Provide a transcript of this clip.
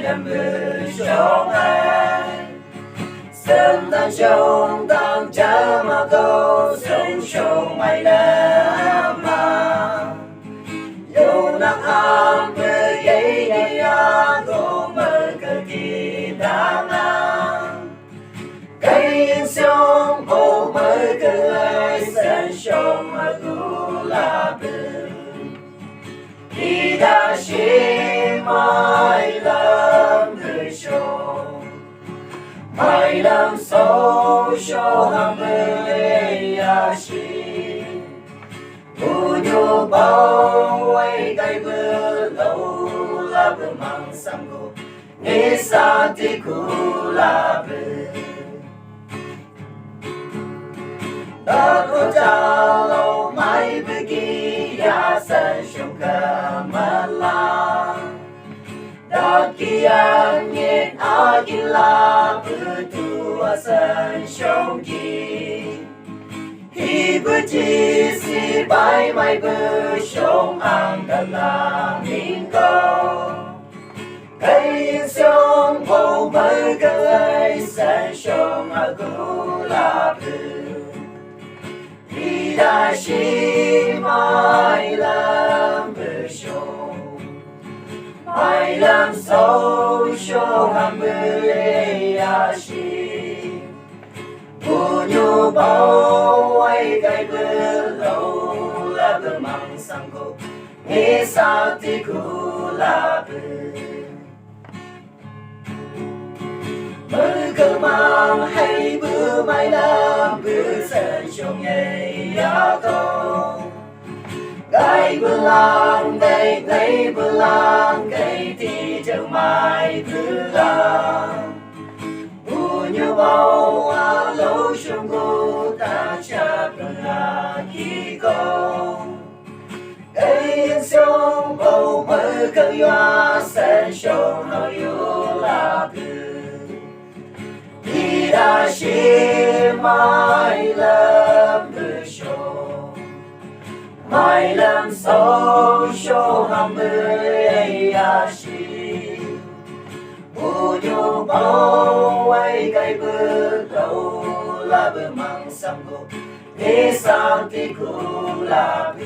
làm bự trong ai sớm tan trong tăng cha mà câu sống trong mày làm mà yêu nắng am với ấy đi à có mơ cơ kỳ đang ngang cây yên sông hồ mơ cơ ai sân sông mà cũ là bự đi đã chỉ mai làm người sông mai làm sâu cho ham mê ya chi u nhu bao quay cây bơ lâu là bơ mang sang cô nghe sa ti cu là bơ đã có cha lâu mai bơ kia ya san sông cả mà la đã kia nghe a kia la bơ tu a san sông kia hi bơ chi si bai mai bơ sông ang cả la min câu cây sông hồ mơ cây san sông a cu la bơ đi đã chỉ mai làm bờ sông mai làm sâu cho ham mê ya chi u nhu bao quay cây bơ lâu là bơ mang sang cô nghe sao thì cu là bơ mơ cơ mang hay bữa mai làm bữa sân trong ngày ya câu gai bữa lang gai bữa lang gai thì chẳng mai bữa lang u như bao à lâu trong cô ta cha bữa là khi câu gai yên sông bầu mơ cơ ya sân sông hào yêu là bữa đi đã chỉ mai làm bữa sông mai làm sâu cho ham mê ya chi u nhu bao quay cây bơ lâu là bơ mang sang cô nghe sang thì cũng là bơ